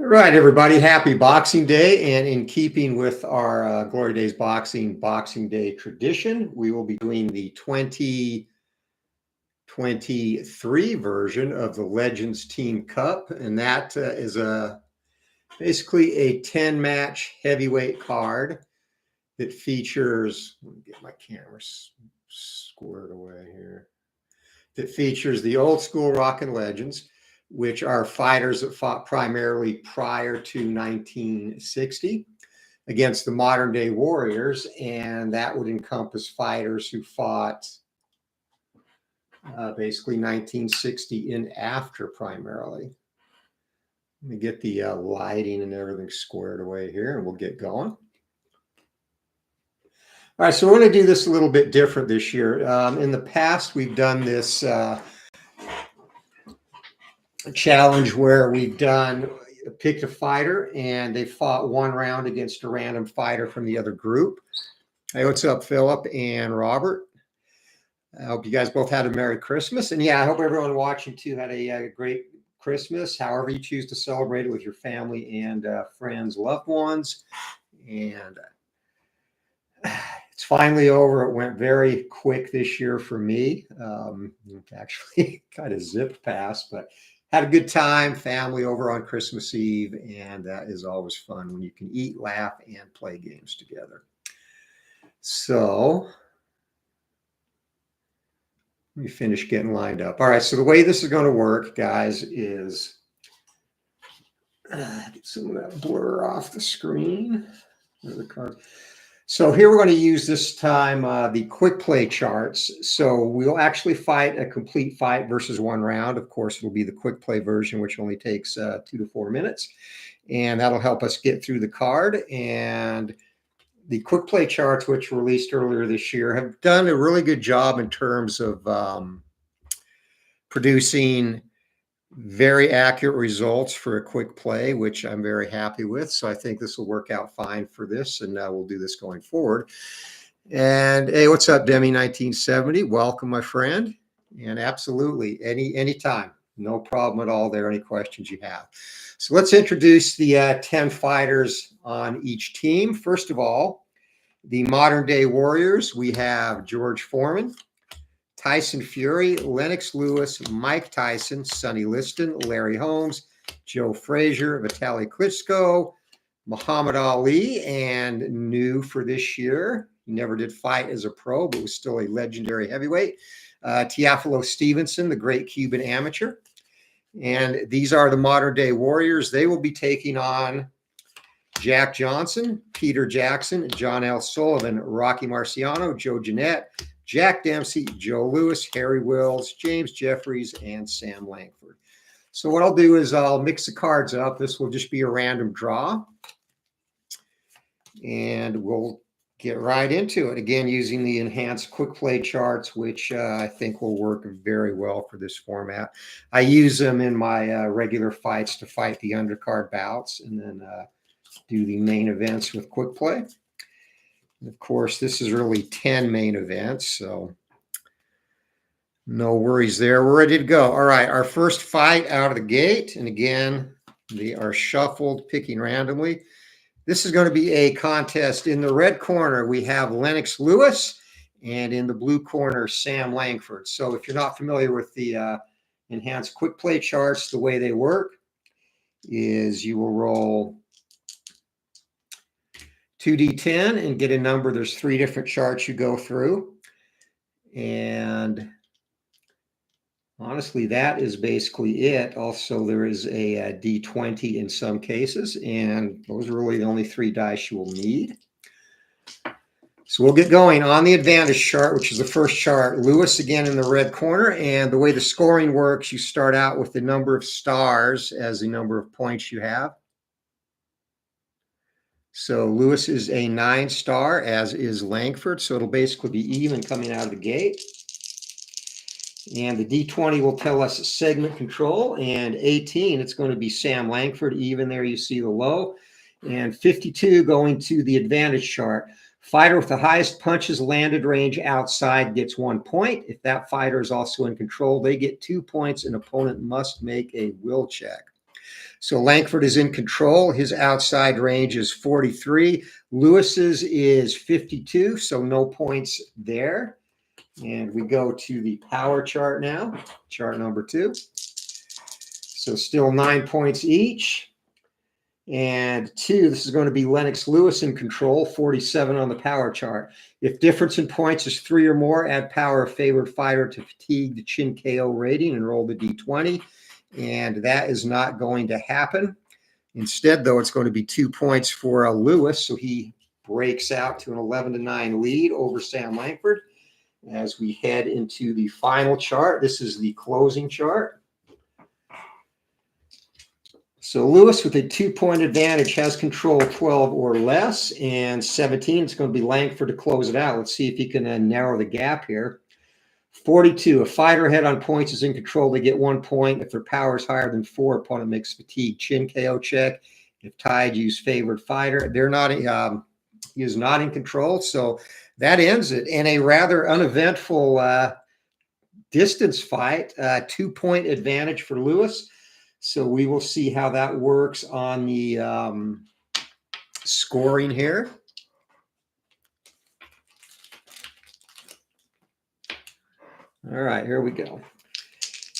All right, everybody, happy Boxing Day. And in keeping with our Glory Days Boxing Day tradition, we will be doing the 2023 version of the Legends Team Cup. And that is basically a 10-match heavyweight card that features, let me get my camera squared away here, that features the old school Rockin' Legends, which are fighters that fought primarily prior to 1960 against the modern day warriors. And that would encompass fighters who fought basically 1960 and after primarily. Let me get the lighting and everything squared away here and we'll get going. All right, so we're going to do this a little bit different this year. In the past, we've done this challenge where we've picked a fighter and they fought one round against a random fighter from the other group. Hey, what's up, Philip and Robert? I hope you guys both had a Merry Christmas. And yeah, I hope everyone watching too had a great Christmas, however you choose to celebrate it with your family and friends, loved ones. And it's finally over. It went very quick this year for me. Actually kind of zipped past, but had a good time, family over on Christmas Eve, and that is always fun when you can eat, laugh, and play games together. So let me finish getting lined up. All right, so the way this is going to work, guys, is get some of that blur off the screen. The cards. So here we're going to use this time the quick play charts. So we'll actually fight a complete fight versus one round. Of course, it'll be the quick play version, which only takes 2 to 4 minutes. And that'll help us get through the card. And the quick play charts, which were released earlier this year, have done a really good job in terms of producing very accurate results for a quick play, which I'm very happy with. So I think this will work out fine for this, and we'll do this going forward. And hey, what's up, Demi 1970? Welcome, my friend. And absolutely, anytime, no problem at all there. Any questions you have? So let's introduce the 10 fighters on each team. First of all, the modern day warriors. We have George Foreman, Tyson Fury, Lennox Lewis, Mike Tyson, Sonny Liston, Larry Holmes, Joe Frazier, Vitaly Klitschko, Muhammad Ali, and new for this year, he never did fight as a pro, but was still a legendary heavyweight, Teofilo Stevenson, the great Cuban amateur. And these are the modern day warriors. They will be taking on Jack Johnson, Peter Jackson, John L. Sullivan, Rocky Marciano, Joe Jeanette, Jack Dempsey, Joe Lewis, Harry Wills, James Jeffries, and Sam Langford. So what I'll do is I'll mix the cards up. This will just be a random draw. And we'll get right into it. Again, using the enhanced quick play charts, which I think will work very well for this format. I use them in my regular fights to fight the undercard bouts and then do the main events with quick play. And of course, this is really 10 main events, so no worries there. We're ready to go. All right, our first fight out of the gate. And again, they are shuffled, picking randomly. This is going to be a contest. In the red corner, we have Lennox Lewis, and in the blue corner, Sam Langford. So if you're not familiar with the enhanced quick play charts, the way they work is you will roll 2d10 and get a number. There's 3 different charts you go through. And honestly, that is basically it. Also, there is a d20 in some cases, and those are really the only 3 dice you will need. So we'll get going on the advantage chart, which is the first chart. Lewis again in the red corner, and the way the scoring works, you start out with the number of stars as the number of points you have. So Lewis is a 9-star, as is Langford. So it'll basically be even coming out of the gate. And the D20 will tell us segment control. And 18, it's going to be Sam Langford. Even there, you see the low. And 52 going to the advantage chart. Fighter with the highest punches landed range outside gets 1 point. If that fighter is also in control, they get 2 points. An opponent must make a will check. So Langford is in control. His outside range is 43. Lewis's is 52, so no points there. And we go to the power chart now, chart number 2. So still 9 points each. And 2, this is going to be Lennox Lewis in control, 47 on the power chart. If difference in points is 3 or more, add power of favored fighter to fatigue the chin KO rating and roll the D20. And that is not going to happen. Instead, though, it's going to be 2 points for Lewis. So he breaks out to an 11-9 lead over Sam Langford. As we head into the final chart, this is the closing chart. So Lewis with a 2-point advantage has control 12 or less, and 17. It's going to be Langford to close it out. Let's see if he can narrow the gap here. 42. A fighter ahead on points is in control. They get 1 point. If their power is higher than 4, opponent makes fatigue chin KO check. If tied, use favored fighter. They're not. He is not in control. So that ends it in a rather uneventful distance fight. 2-point advantage for Lewis. So we will see how that works on the scoring here. All right, here we go.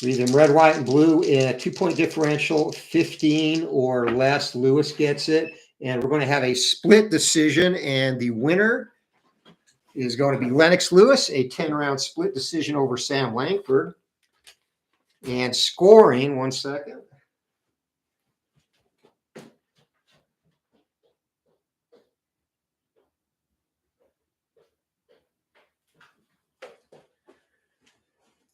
Read them red, white, and blue in a 2-point differential, 15 or less. Lewis gets it. And we're going to have a split decision, and the winner is going to be Lennox Lewis, a 10-round split decision over Sam Langford. And scoring, 1 second.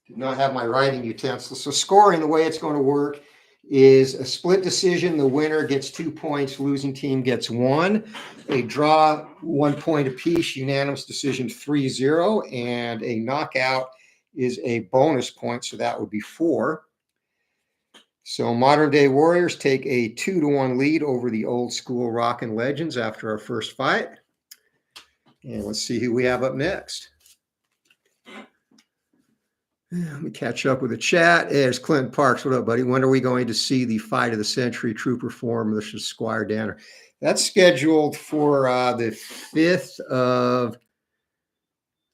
Did not have my writing utensils. So scoring, the way it's going to work is a split decision. The winner gets 2 points. Losing team gets 1. A draw, 1 point apiece. Unanimous decision, 3-0. And a knockout is a bonus point. So that would be 4. So modern day Warriors take a 2-1 lead over the old school Rockin' Legends after our first fight. And let's see who we have up next. Let me catch up with the chat. Hey, there's Clinton Parks. What up, buddy? When are we going to see the fight of the century, Trooper Form? This is Squire Danner. That's scheduled for the 5th of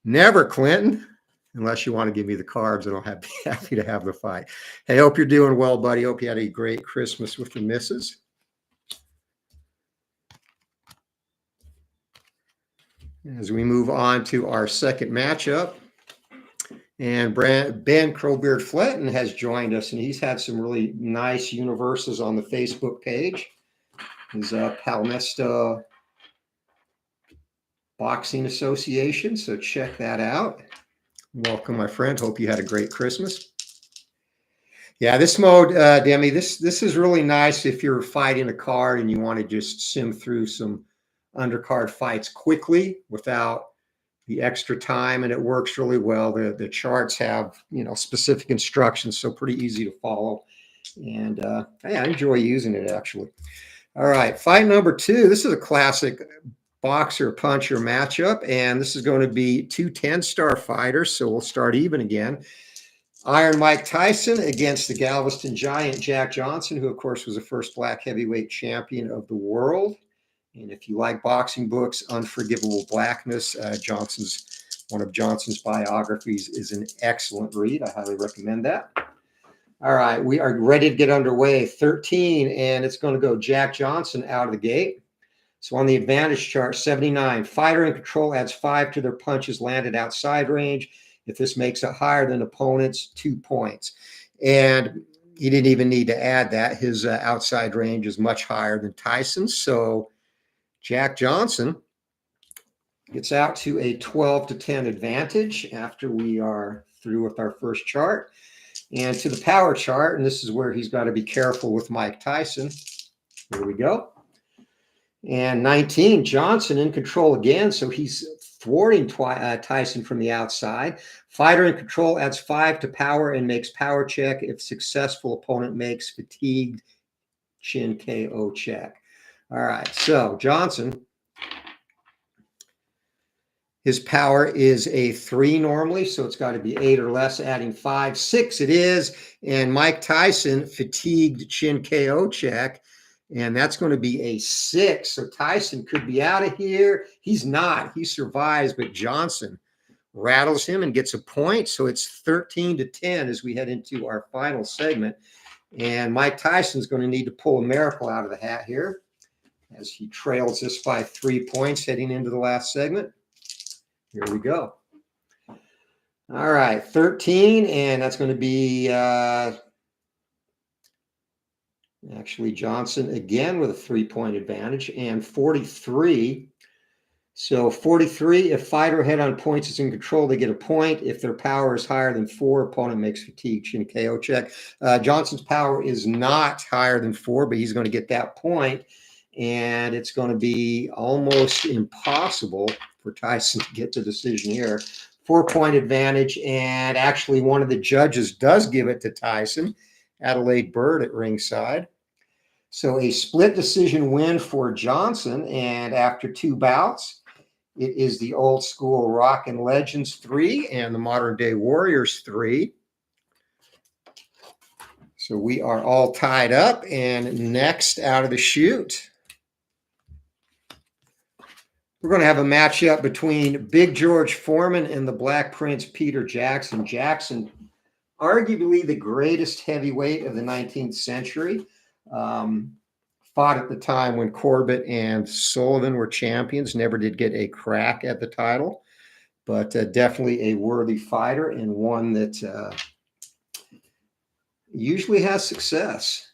never, Clinton. Unless you want to give me the cards, and I'll be happy to have the fight. Hey, hope you're doing well, buddy. Hope you had a great Christmas with the missus. As we move on to our second matchup. And Ben Crowbeard Fletton has joined us, and he's had some really nice universes on the Facebook page. His Palmesta Boxing Association, so check that out. Welcome, my friend. Hope you had a great Christmas. Yeah, this mode, Demi, this is really nice if you're fighting a card and you want to just sim through some undercard fights quickly without the extra time, and it works really well. The charts have, specific instructions, so pretty easy to follow. And I enjoy using it, actually. All right, fight number 2. This is a classic boxer puncher matchup, and this is going to be 2 10-star fighters, so we'll start even again. Iron Mike Tyson against the Galveston Giant Jack Johnson, who, of course, was the first black heavyweight champion of the world. And if you like boxing books, Unforgivable Blackness, one of Johnson's biographies is an excellent read. I highly recommend that. All right, we are ready to get underway. 13, and it's going to go Jack Johnson out of the gate. So on the advantage chart, 79. Fighter in control adds 5 to their punches landed outside range. If this makes it higher than opponents, 2 points. And he didn't even need to add that. His outside range is much higher than Tyson's. So Jack Johnson gets out to a 12-10 advantage after we are through with our first chart. And to the power chart, and this is where he's got to be careful with Mike Tyson. Here we go. And 19, Johnson in control again, so he's thwarting Tyson from the outside. Fighter in control adds 5 to power and makes power check. If successful, opponent makes fatigued chin KO check. All right, so Johnson, His power is a 3 normally, so it's got to be 8 or less, adding 5. 6 it is. And Mike Tyson, fatigued chin KO check. And that's going to be a 6. So Tyson could be out of here. He's not. He survives, but Johnson rattles him and gets a point. So it's 13-10 as we head into our final segment. And Mike Tyson's going to need to pull a miracle out of the hat here as he trails us by 3 points heading into the last segment. Here we go. All right, 13, and that's going to be actually Johnson again with a 3-point advantage, and 43. So 43, if fighter head on points is in control, they get a point. If their power is higher than 4, opponent makes fatigue chin KO check. Johnson's power is not higher than 4, but he's going to get that point, and it's going to be almost impossible for Tyson to get the decision here. 4-point advantage, and actually one of the judges does give it to Tyson, Adelaide Bird at ringside. So a split decision win for Johnson, and after 2 bouts, it is the old school Rockin' Legends 3 and the modern day Warriors 3. So we are all tied up, and next out of the chute, we're going to have a matchup between Big George Foreman and the Black Prince Peter Jackson. Jackson, arguably the greatest heavyweight of the 19th century. Fought at the time when Corbett and Sullivan were champions, never did get a crack at the title, but definitely a worthy fighter and one that usually has success.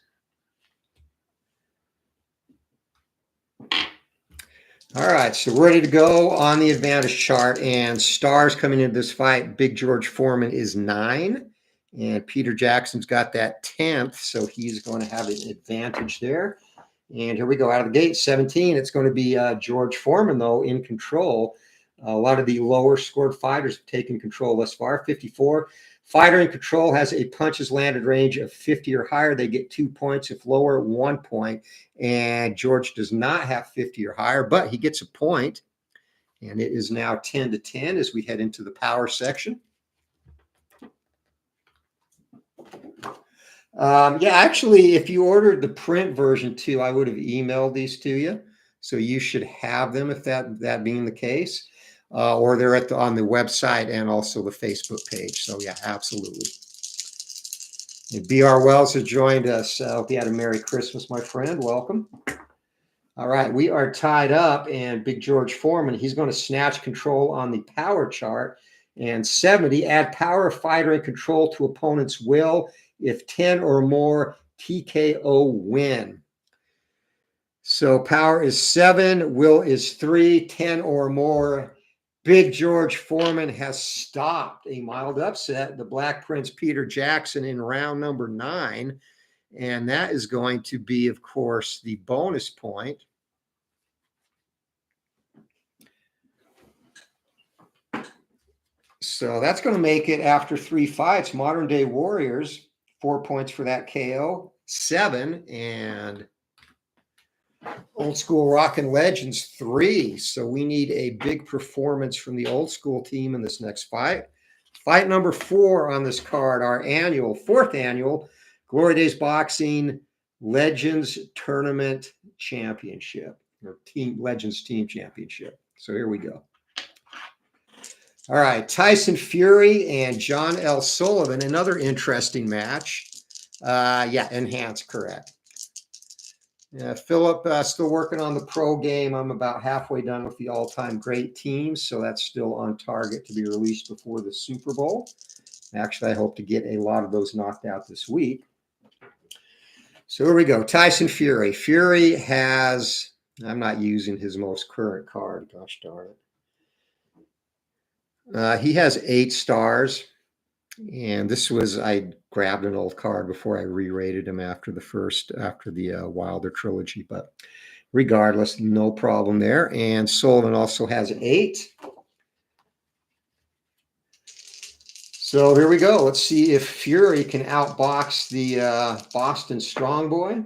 All right, so we're ready to go on the advantage chart, and stars coming into this fight. Big George Foreman is 9, and Peter Jackson's got that 10th, so he's going to have an advantage there. And here we go out of the gate, 17. It's going to be George Foreman, though, in control. A lot of the lower scored fighters have taken control thus far. 54. Fighter in control has a punches landed range of 50 or higher. They get 2 points. If lower, 1 point. And George does not have 50 or higher, but he gets a point. And it is now 10-10 as we head into the power section. Yeah, actually, if you ordered the print version too, I would have emailed these to you. So you should have them if that being the case. Or they're on the website and also the Facebook page. So yeah, absolutely. And B.R. Wells has joined us. Hope you had a Merry Christmas, my friend. Welcome. All right, we are tied up, and Big George Foreman, he's going to snatch control on the power chart. And 70, add power fighter in control to opponent's will. If 10 or more, TKO win. So power is 7, will is 3, 10 or more. Big George Foreman has stopped a mild upset, the Black Prince Peter Jackson, in round number 9. And that is going to be, of course, the bonus point. So that's going to make it, after 3 fights, Modern Day Warriors, 4 points for that KO, 7, and Old School Rockin' Legends 3. So we need a big performance from the old school team in this next fight. Fight number 4 on this card, our annual, 4th annual Glory Days Boxing Legends Tournament Championship, or Team Legends Team Championship. So here we go. All right, Tyson Fury and John L. Sullivan, another interesting match. Yeah, enhanced, correct. Philip, still working on the pro game. I'm about halfway done with the all-time great teams, so that's still on target to be released before the Super Bowl. Actually, I hope to get a lot of those knocked out this week. So here we go. Tyson Fury. Fury has, I'm not using his most current card. Gosh darn it. He has 8 stars. And this was, I grabbed an old card before I re-rated him after the Wilder trilogy. But regardless, no problem there. And Sullivan also has 8. So here we go. Let's see if Fury can outbox the Boston Strong Boy.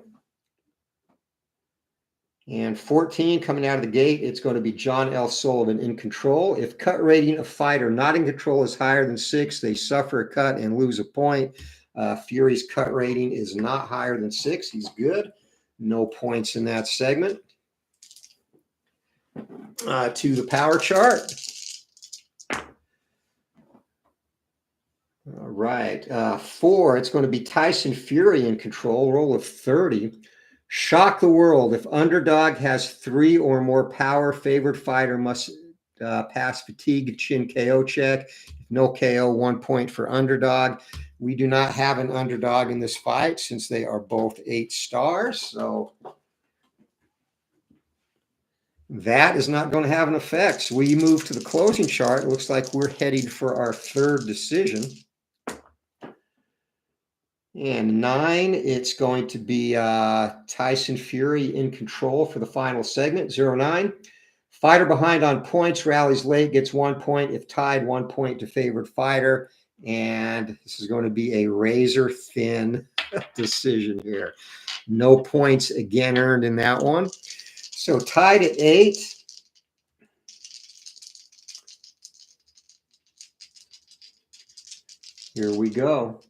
And 14 coming out of the gate, it's going to be John L. Sullivan in control. If cut rating of fighter not in control is higher than 6, they suffer a cut and lose a point. Fury's cut rating is not higher than 6. He's good. No points in that segment. To the power chart. All right. 4, it's going to be Tyson Fury in control, roll of 30. Shock the world. If underdog has 3 or more power, favored fighter must pass fatigue chin KO check. If no KO, 1 point for underdog. We do not have an underdog in this fight since they are both 8 stars. So that is not going to have an effect. So we move to the closing chart. It looks like we're headed for our 3rd decision. And 9, it's going to be Tyson Fury in control for the final segment, 0-9. Fighter behind on points, rallies late, gets 1 point. If tied, 1 point to favored fighter. And this is going to be a razor-thin decision here. No points again earned in that one. So tied at 8. Here we go.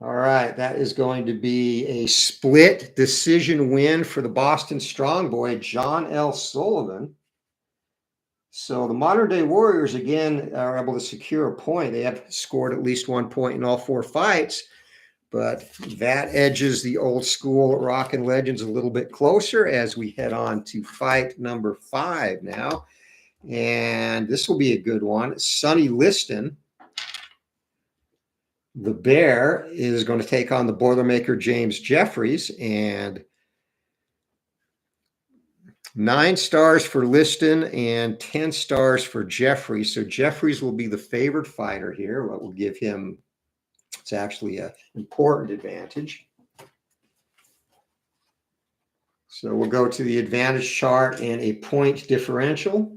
All right, that is going to be a split decision win for the Boston Strong Boy, John L. Sullivan. So the Modern Day Warriors, again, are able to secure a point. They have scored at least 1 point in all 4 fights, but that edges the old school Rockin' Legends a little bit closer as we head on to fight number 5 now. And this will be a good one. Sonny Liston, the Bear, is going to take on the Boilermaker James Jeffries, and 9 stars for Liston and 10 stars for Jeffries. So Jeffries will be the favored fighter here. What will give him, it's actually an important advantage. So we'll go to the advantage chart and a point differential.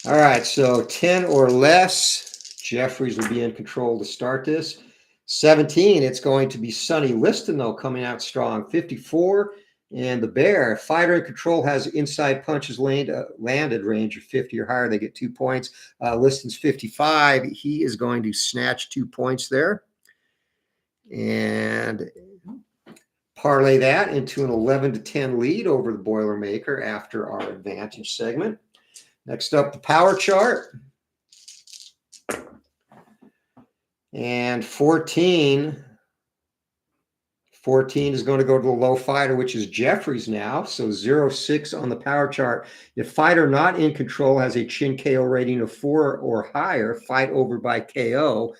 All right, so 10 or less, Jeffries will be in control to start this. 17, it's going to be Sonny Liston, though, coming out strong. 54, and the Bear, fighter in control, has inside punches landed range of 50 or higher. They get 2 points. Liston's 55. He is going to snatch 2 points there. And parlay that into an 11-10 lead over the Boilermaker after our advantage segment. Next up, the power chart. And 14 is going to go to the low fighter, which is Jeffries now. So 0-6 on the power chart. If fighter not in control has a chin KO rating of 4 or higher, fight over by KO.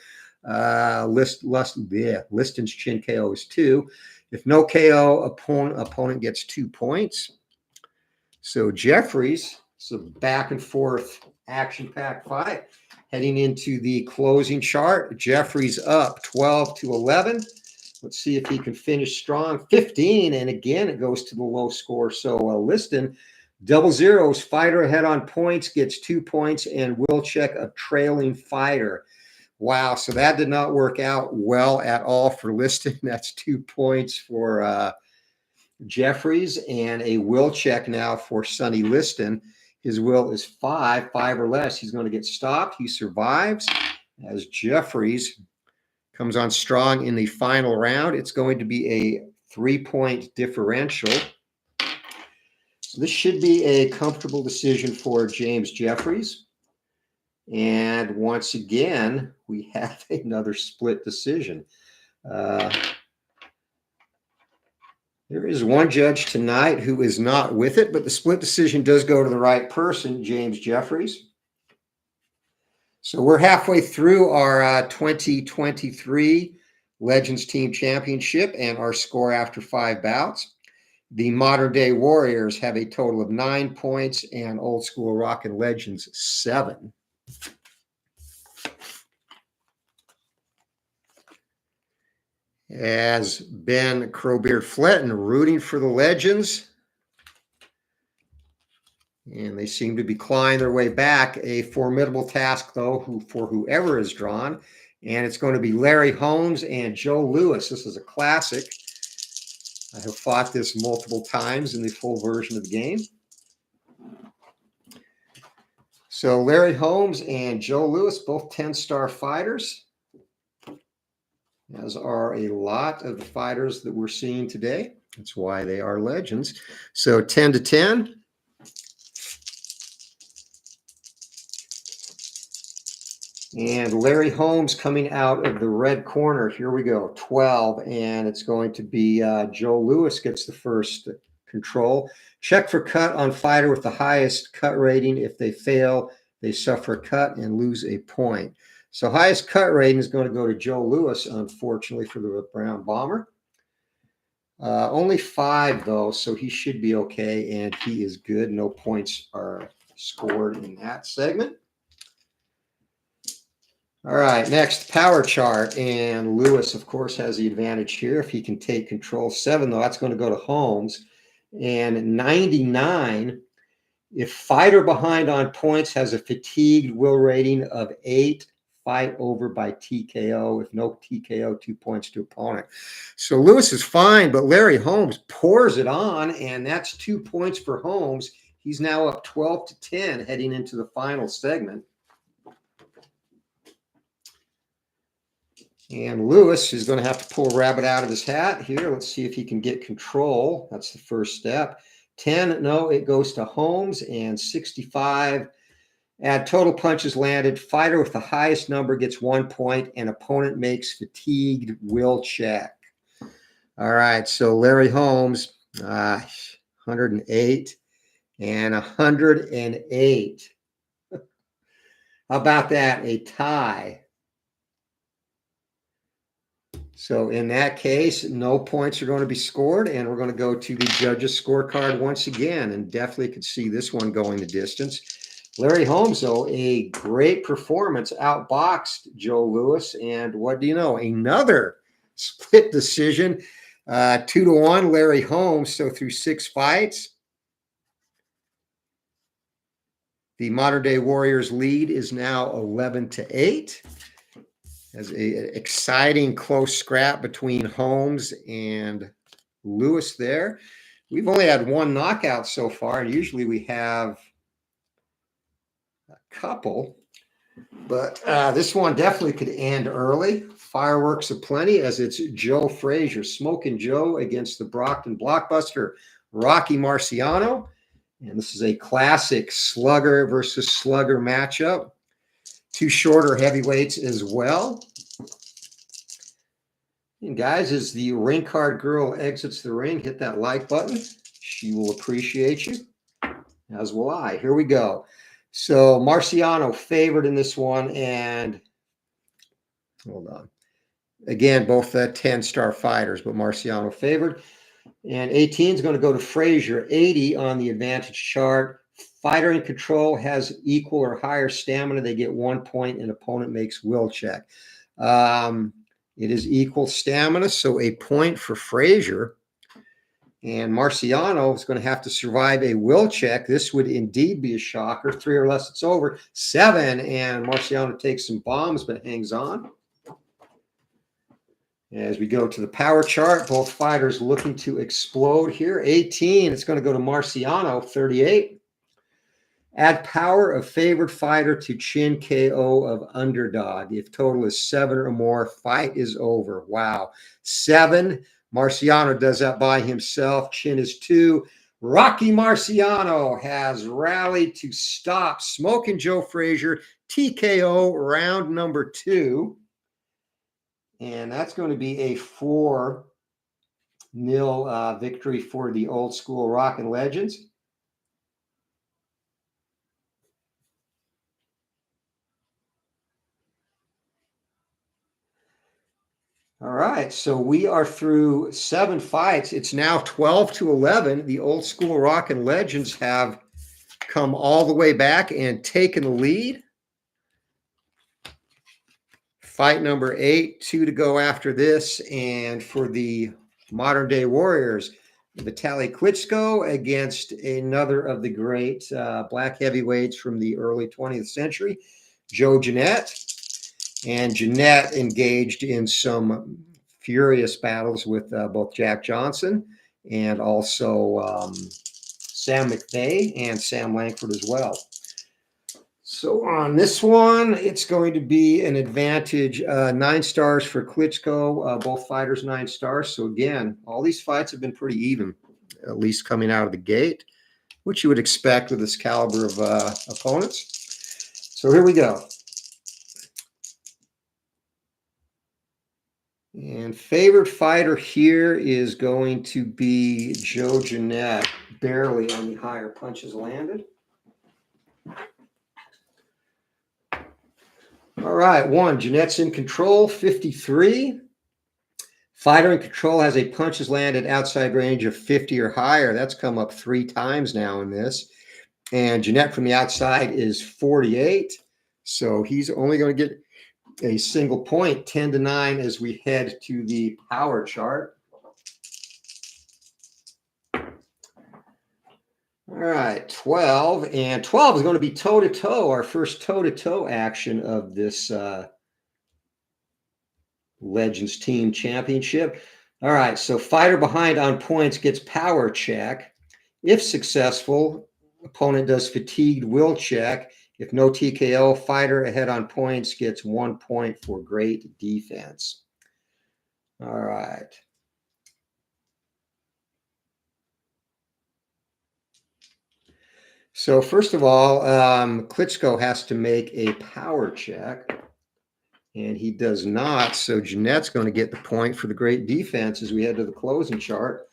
Liston's chin KO is 2. If no KO, opponent gets 2 points. So Jeffries, it's a back and forth action-packed fight. Heading into the closing chart, Jeffries up 12-11. Let's see if he can finish strong. 15, and again, it goes to the low score. So Liston, double zeros, fighter ahead on points, gets 2 points, and will check a trailing fighter. Wow, so that did not work out well at all for Liston. That's 2 points for Jeffries, and a will check now for Sonny Liston. His will is 5 or less. He's going to get stopped. He survives as Jeffries comes on strong in the final round. It's going to be a 3-point differential. So this should be a comfortable decision for James Jeffries. And once again, we have another split decision. There is one judge tonight who is not with it, but the split decision does go to the right person, James Jeffries. So we're halfway through our 2023 Legends Team Championship and our score after 5 bouts. The Modern Day Warriors have a total of 9 points and Old School Rockin' Legends 7. As Ben Crowbeard Fletton rooting for the Legends. And they seem to be clawing their way back. A formidable task, though, for whoever is drawn. And it's going to be Larry Holmes and Joe Louis. This is a classic. I have fought this multiple times in the full version of the game. So Larry Holmes and Joe Louis, both 10-star fighters, as are a lot of the fighters that we're seeing today. That's why they are legends. So 10 to 10. And Larry Holmes coming out of the red corner. Here we go, 12. And it's going to be Joe Louis gets the first control. Check for cut on fighter with the highest cut rating. If they fail, they suffer a cut and lose a point. So highest cut rating is going to go to Joe Louis, unfortunately, for the Brown Bomber. Only 5, though, so he should be okay, and he is good. No points are scored in that segment. All right, next, power chart, and Louis, of course, has the advantage here. If he can take control, 7, though, that's going to go to Holmes. And 99, if fighter behind on points has a fatigued will rating of 8, fight over by TKO. If no TKO, 2 points to opponent. So Louis is fine, but Larry Holmes pours it on, and that's 2 points for Holmes. He's now up 12 to 10 heading into the final segment. And Louis is going to have to pull a rabbit out of his hat here. Let's see if he can get control. That's the first step. 10, no, it goes to Holmes. And 65, add total punches landed. Fighter with the highest number gets 1 point, and opponent makes fatigued will check. All right, so Larry Holmes, 108 and 108. How about that? A tie. So in that case, no points are going to be scored, and we're going to go to the judges' scorecard once again, and definitely could see this one going the distance. Larry Holmes, though, a great performance, outboxed Joe Louis, and what do you know? Another split decision, 2 to 1, Larry Holmes. So through 6 fights, the Modern Day Warriors lead is now 11 to 8. As an exciting close scrap between Holmes and Louis there. We've only had 1 knockout so far, and usually we have a couple. But this one definitely could end early. Fireworks aplenty, as it's Joe Frazier, Smoking Joe against the Brockton blockbuster Rocky Marciano. And this is a classic slugger versus slugger matchup. 2 shorter heavyweights as well. And guys, as the ring card girl exits the ring, hit that like button. She will appreciate you, as will I. Here we go. So Marciano favored in this one, and hold on. Again, both 10-star fighters, but Marciano favored. And 18 is going to go to Frazier, 80 on the advantage chart. Fighter in control has equal or higher stamina. They get 1 point, and opponent makes will check. It is equal stamina, so a point for Frazier. And Marciano is going to have to survive a will check. This would indeed be a shocker. 3 or less, it's over. 7, and Marciano takes some bombs but hangs on. As we go to the power chart, both fighters looking to explode here. 18, it's going to go to Marciano, 38. Add power of favored fighter to chin KO of underdog. If total is 7 or more, fight is over. Wow. 7. Marciano does that by himself. Chin is 2. Rocky Marciano has rallied to stop Smoking Joe Frazier. TKO round number 2. And that's going to be a 4-0 victory for the old school Rockin' Legends. All right, so we are through 7 fights. It's now 12 to 11. The old school Rockin' Legends have come all the way back and taken the lead. Fight number 8, 2 to go after this. And for the Modern Day Warriors, Vitaly Klitschko against another of the great black heavyweights from the early 20th century, Joe Jeanette. And Jeanette engaged in some furious battles with both Jack Johnson and also Sam McVeigh and Sam Langford as well. So on this one, it's going to be an advantage. 9 stars for Klitschko, both fighters 9 stars. So again, all these fights have been pretty even, at least coming out of the gate, which you would expect with this caliber of opponents. So here we go. And favorite fighter here is going to be Joe Jeanette, barely on the higher punches landed. All right, 1, Jeanette's in control, 53. Fighter in control has a punches landed outside range of 50 or higher. That's come up 3 times now in this. And Jeanette from the outside is 48. So he's only going to get a single point, 10-9, as we head to the power chart. All right, 12. And 12 is going to be toe-to-toe, our first toe-to-toe action of this Legends Team Championship. All right, so fighter behind on points gets power check. If successful, opponent does fatigued will check. If no TKO, fighter ahead on points gets 1 point for great defense. All right. So first of all, Klitschko has to make a power check, and he does not. So Jeanette's going to get the point for the great defense as we head to the closing chart.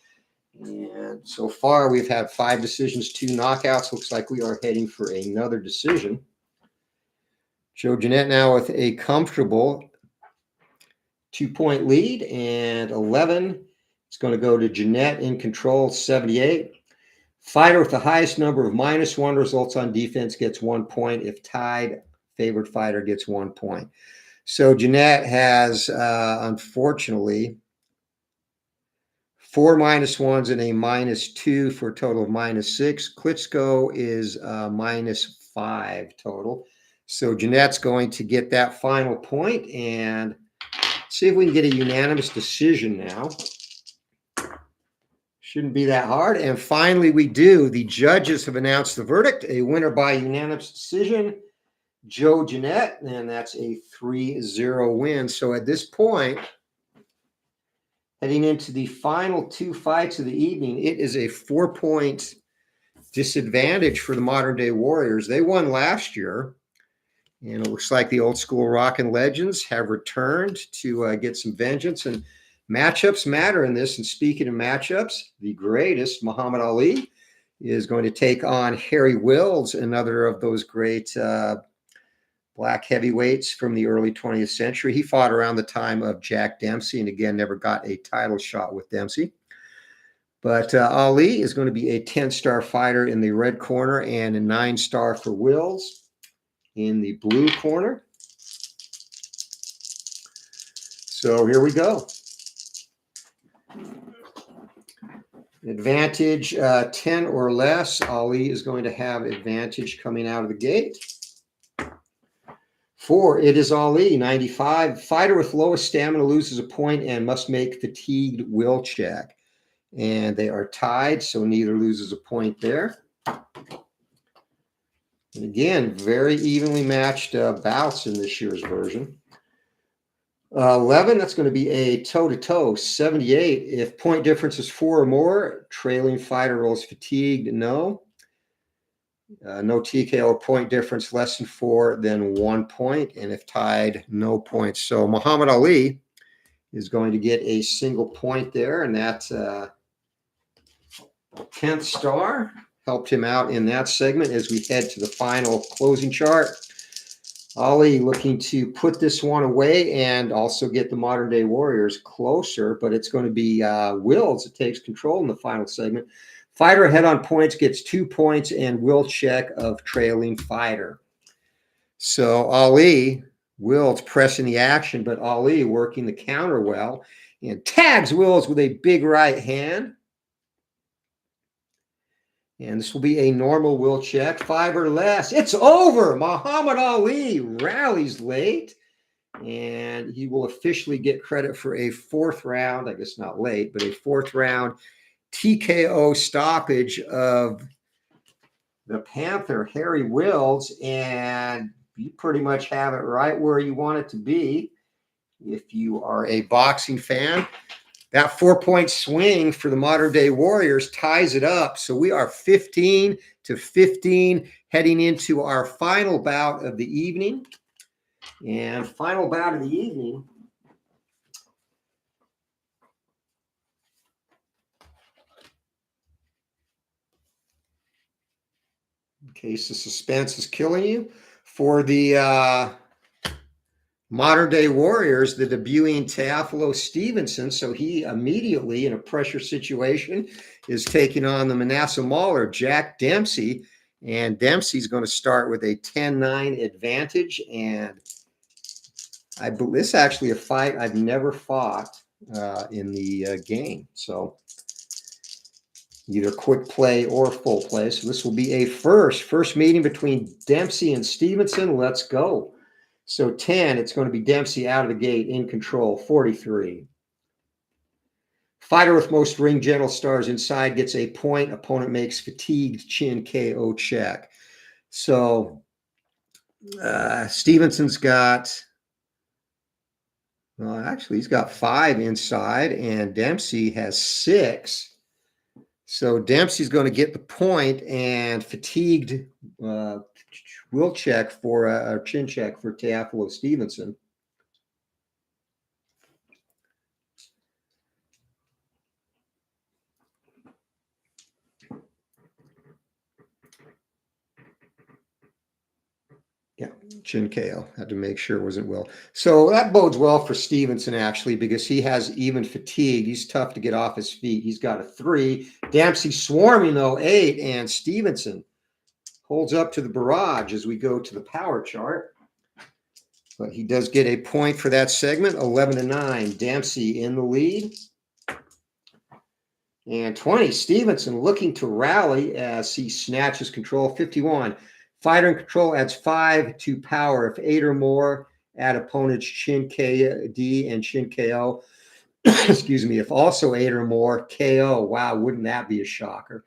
And so far, we've had 5 decisions, 2 knockouts. Looks like we are heading for another decision. Joe Jeanette now with a comfortable 2-point lead, and 11. It's going to go to Jeanette in control, 78. Fighter with the highest number of -1 results on defense gets 1 point. If tied, favored fighter gets 1 point. So Jeanette has, unfortunately, 4 -1s and a -2 for a total of -6. Klitschko is -5 total. So Jeanette's going to get that final point, and see if we can get a unanimous decision now. Shouldn't be that hard. And finally, we do. The judges have announced the verdict. A winner by unanimous decision, Joe Jeanette, and that's a 3-0 win. So at this point, heading into the final 2 fights of the evening, it is a 4-point disadvantage for the modern day Warriors. They won last year, and it looks like the old school Rockin' Legends have returned to get some vengeance. And matchups matter in this. And speaking of matchups, the greatest, Muhammad Ali, is going to take on Harry Wills, another of those great black heavyweights from the early 20th century. He fought around the time of Jack Dempsey, and again, never got a title shot with Dempsey. But Ali is going to be a 10-star fighter in the red corner and a 9-star for Wills in the blue corner. So here we go. Advantage 10 or less. Ali is going to have advantage coming out of the gate. 4, it is Ali, 95. Fighter with lowest stamina loses a point and must make fatigued will check. And they are tied, so neither loses a point there. And again, very evenly matched bouts in this year's version. 11, that's going to be a toe-to-toe, 78. If point difference is 4 or more, trailing fighter rolls fatigued, no. No TKO point difference less than 4, then 1 point. And if tied, no points. So Muhammad Ali is going to get a single point there, and that 10th star helped him out in that segment as we head to the final closing chart. Ali looking to put this one away and also get the modern day Warriors closer, but it's going to be Wills that takes control in the final segment. Fighter ahead on points gets 2 points and will check of trailing fighter. So Ali, Wills pressing the action, but Ali working the counter well and tags Wills with a big right hand. And this will be a normal will check, 5 or less. It's over. Muhammad Ali rallies late And he will officially get credit for a 4th round, I guess not late, but a 4th round TKO stoppage of the Panther, Harry Wills. And you pretty much have it right where you want it to be if you are a boxing fan. That 4-point swing for the Modern Day Warriors ties it up. So we are 15-15 heading into our final bout of the evening. And final bout of the evening. In case the suspense is killing you, for the Modern Day Warriors, the debuting Teofilo Stevenson. So he immediately, in a pressure situation, is taking on the Manasseh Mauler, Jack Dempsey. And Dempsey's going to start with a 10-9 advantage. And I believe this is actually a fight I've never fought in the game. So either quick play or full play. So this will be a first meeting between Dempsey and Stevenson. Let's go. So 10, it's going to be Dempsey out of the gate in control, 43. Fighter with most ring general stars inside gets a point. Opponent makes fatigued chin KO check. So Stevenson's got, well, actually, he's got 5 inside, and Dempsey has 6. So Dempsey's going to get the point, and fatigued will check for a chin check for Teofilo Stevenson. Yeah, chin KO. Had to make sure it wasn't Will. So that bodes well for Stevenson, actually, because he has even fatigue. He's tough to get off his feet. He's got a 3. Dempsey swarming, though, 8. And Stevenson holds up to the barrage as we go to the power chart. But he does get a point for that segment, 11-9. Dempsey in the lead. And 20, Stevenson looking to rally as he snatches control, 51. Fighter in control adds 5 to power. If 8 or more, add opponent's chin KD and chin KO. Excuse me. If also 8 or more, KO. Wow, wouldn't that be a shocker?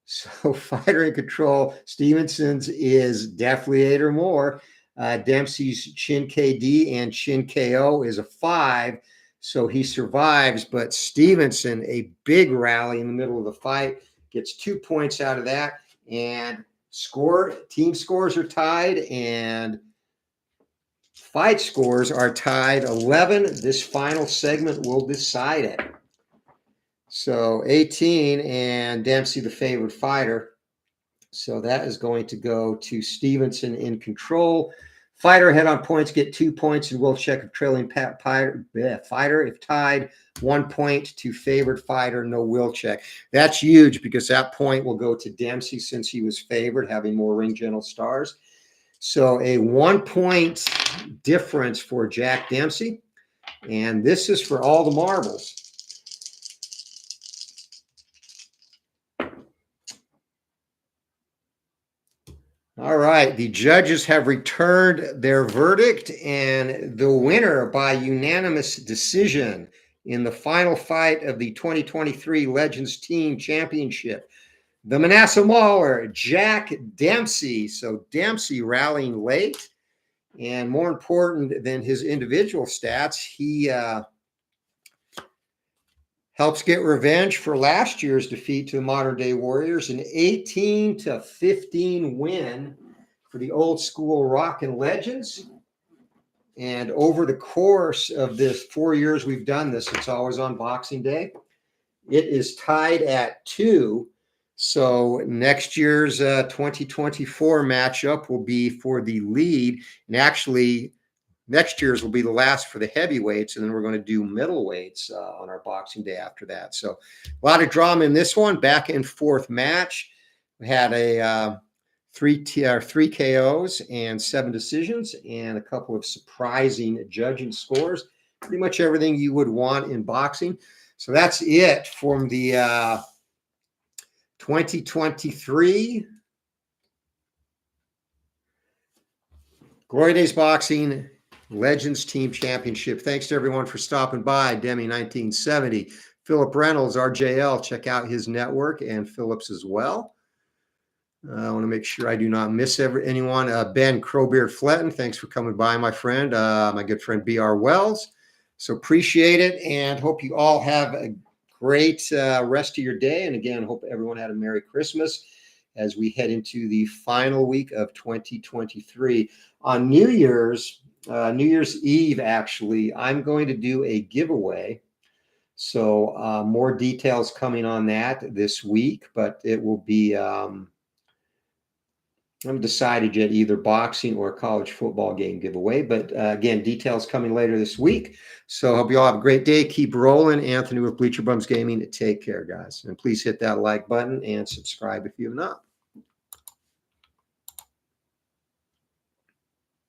So fighter in control, Stevenson's is definitely 8 or more. Dempsey's chin KD and chin KO is a 5. So he survives, but Stevenson, a big rally in the middle of the fight, gets 2 points out of that. And team scores are tied, and fight scores are tied 11. This final segment will decide it. So 18, and Dempsey the favored fighter. So that is going to go to Stevenson in control. Fighter ahead on points, get 2 points, and will check if trailing fighter. If tied, 1 point to favored fighter, no will check. That's huge because that point will go to Dempsey since he was favored, having more ring general stars. So a 1 point difference for Jack Dempsey. And this is for all the marbles. All right, the judges have returned their verdict, and the winner by unanimous decision in the final fight of the 2023 Legends Team Championship, the Manasseh Mauler, Jack Dempsey. So Dempsey rallying late, and more important than his individual stats, he helps get revenge for last year's defeat to the Modern Day Warriors, an 18-15 win for the old school Rockin' Legends. And over the course of this 4 years we've done this, it's always on Boxing Day, it is tied at 2. So next year's 2024 matchup will be for the lead. And actually, next year's will be the last for the heavyweights, and then we're going to do middleweights on our Boxing Day after that. So a lot of drama in this one, back and forth match. We had a 3 KOs and 7 decisions and a couple of surprising judging scores. Pretty much everything you would want in boxing. So that's it from the 2023 Glory Days Boxing Legends Team Championship. Thanks to everyone for stopping by. Demi 1970. Philip Reynolds, RJL. Check out his network and Phillips as well. I want to make sure I do not miss anyone. Ben Crowbeard Fletton, thanks for coming by, my friend. My good friend BR Wells. So appreciate it and hope you all have a great rest of your day. And again, hope everyone had a Merry Christmas as we head into the final week of 2023. On New Year's Eve, actually, I'm going to do a giveaway. So more details coming on that this week, but it will be, I haven't decided yet, either boxing or college football game giveaway. But again, details coming later this week. So hope you all have a great day. Keep rolling. Anthony with Bleacher Bums Gaming. Take care, guys. And please hit that like button and subscribe if you have not.